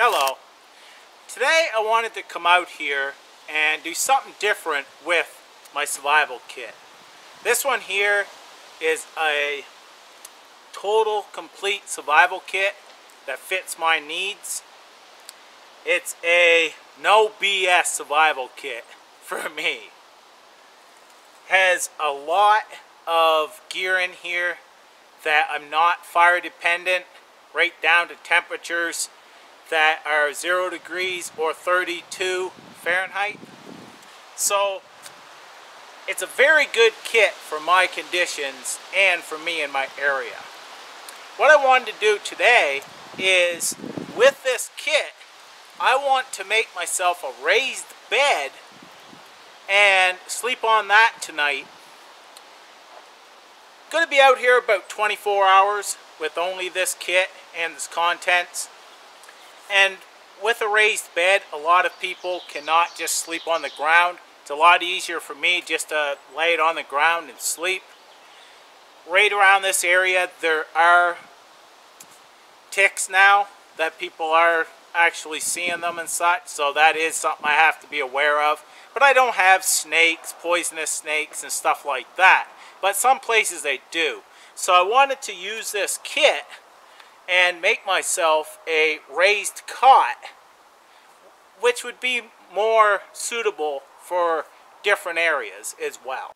Hello. Today I wanted to come out here and do something different with my survival kit. This one here is a total complete survival kit that fits my needs. It's a no BS survival kit for me. Has a lot of gear in here that I'm not fire dependent, right down to temperatures that are 0 degrees or 32 Fahrenheit. So it's a very good kit for my conditions and for me in my area. What I wanted to do today is, with this kit, I want to make myself a raised bed and sleep on that tonight. Going to be out here about 24 hours with only this kit and its contents. And with a raised bed, a lot of people cannot just sleep on the ground. It's a lot easier for me just to lay it on the ground and sleep. Right around this area there are ticks now that people are actually seeing them and such, so that is something I have to be aware of. But I don't have snakes, poisonous snakes and stuff like that. But some places they do. So I wanted to use this kit and make myself a raised cot, which would be more suitable for different areas as well.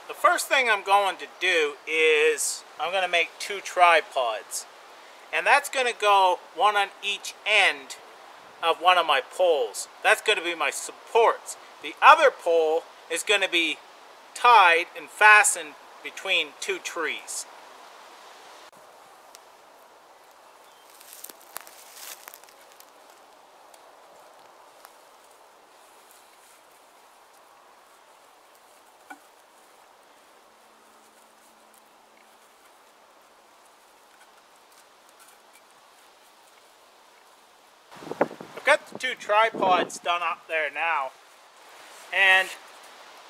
The first thing I'm going to do is I'm going to make 2 tripods. And that's going to go one on each end of one of my poles. That's going to be my supports. The other pole is going to be tied and fastened between 2 trees. I've got the 2 tripods done up there now, and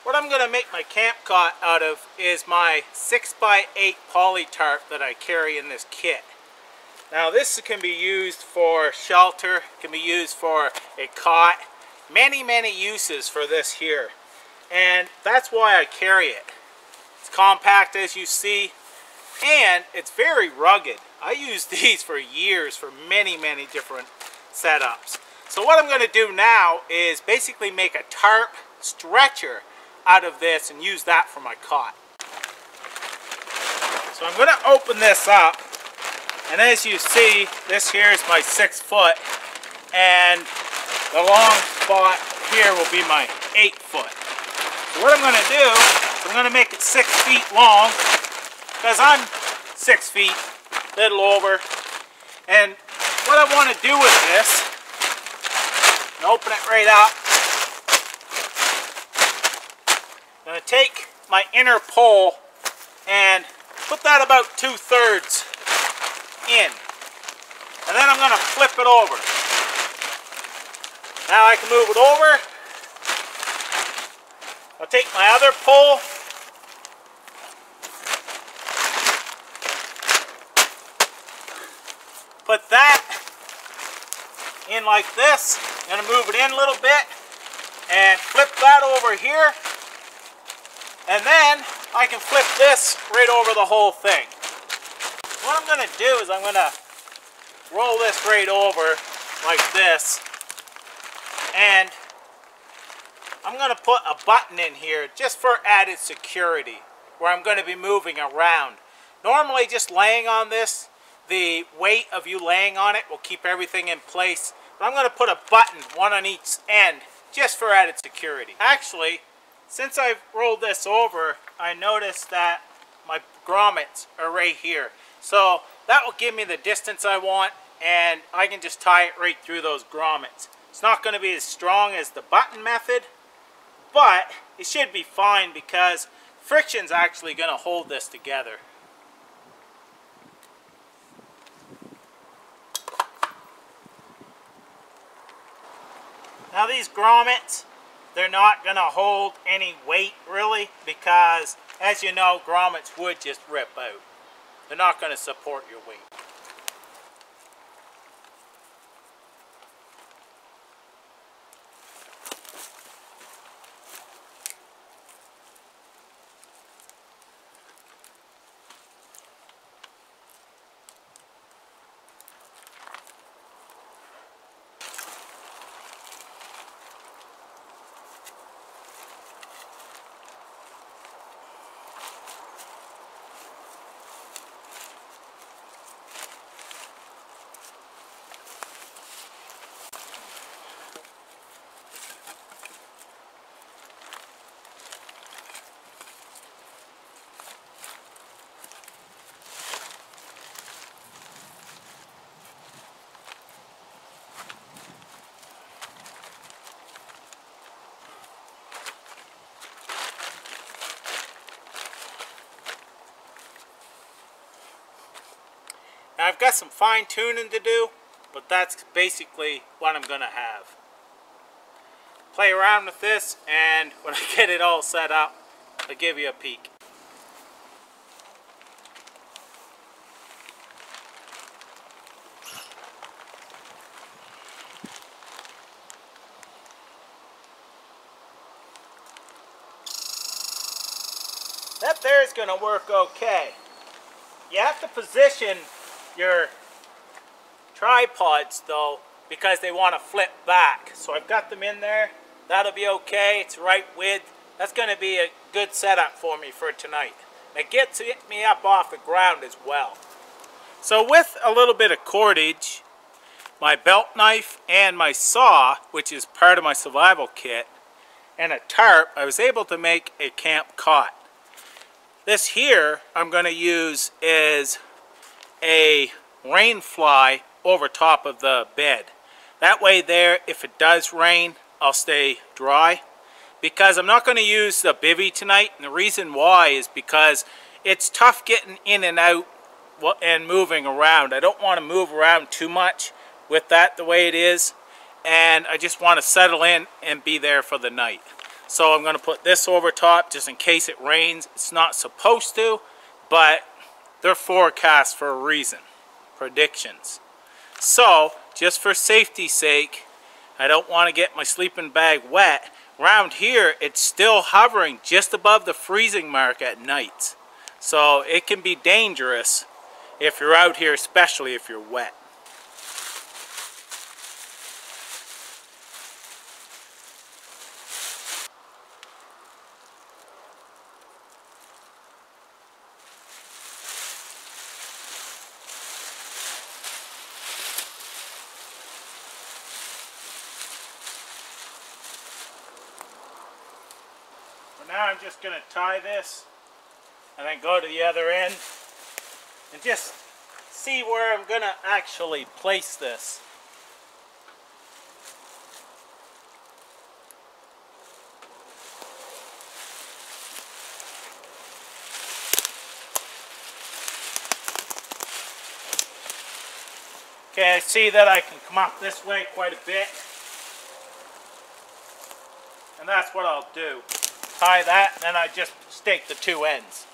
what I'm going to make my camp cot out of is my 6x8 poly tarp that I carry in this kit. Now this can be used for shelter, can be used for a cot, many uses for this here, and that's why I carry it. It's compact, as you see, and it's very rugged. I used these for years for many different setups. So what I'm going to do now is basically make a tarp stretcher out of this and use that for my cot. So I'm going to open this up, and as you see, this here is my 6 foot, and the long spot here will be my 8 foot. So what I'm going to do is I'm going to make it 6 feet long, because I'm 6 feet, little over. And what I want to do with this, and open it right up, I'm going to take my inner pole and put that about 2/3 in. And then I'm going to flip it over. Now I can move it over. I'll take my other pole, put that in like this. I'm going to move it in a little bit and flip that over here. And then I can flip this right over the whole thing. What I'm going to do is I'm going to roll this right over like this. And I'm going to put a button in here just for added security, where I'm going to be moving around. Normally just laying on this, the weight of you laying on it will keep everything in place. But I'm going to put a button, one on each end, just for added security. Actually, since I've rolled this over, I noticed that my grommets are right here. So that will give me the distance I want, and I can just tie it right through those grommets. It's not going to be as strong as the button method, but it should be fine because friction's actually going to hold this together. Now these grommets, they're not going to hold any weight really, because as you know, grommets would just rip out. They're not going to support your weight. Now I've got some fine tuning to do, but that's basically what I'm going to have. Play around with this, and when I get it all set up, I'll give you a peek. That there is going to work okay. You have to position your tripods though, because they want to flip back. So I've got them in there. That'll be okay. It's right width. That's going to be a good setup for me for tonight. It gets me up off the ground as well. So with a little bit of cordage, my belt knife and my saw, which is part of my survival kit, and a tarp, I was able to make a camp cot. This here I'm going to use is a rain fly over top of the bed. That way there, if it does rain, I'll stay dry. Because I'm not going to use the bivvy tonight, and the reason why is because it's tough getting in and out and moving around. I don't want to move around too much with that the way it is, and I just want to settle in and be there for the night. So I'm going to put this over top just in case it rains. It's not supposed to, but they're forecast for a reason. Predictions. So, just for safety's sake, I don't want to get my sleeping bag wet. Around here, it's still hovering just above the freezing mark at night. So, it can be dangerous if you're out here, especially if you're wet. Now I'm just going to tie this and then go to the other end and just see where I'm going to actually place this. Okay, I see that I can come up this way quite a bit, and that's what I'll do. Tie that, and then I just stake the two ends.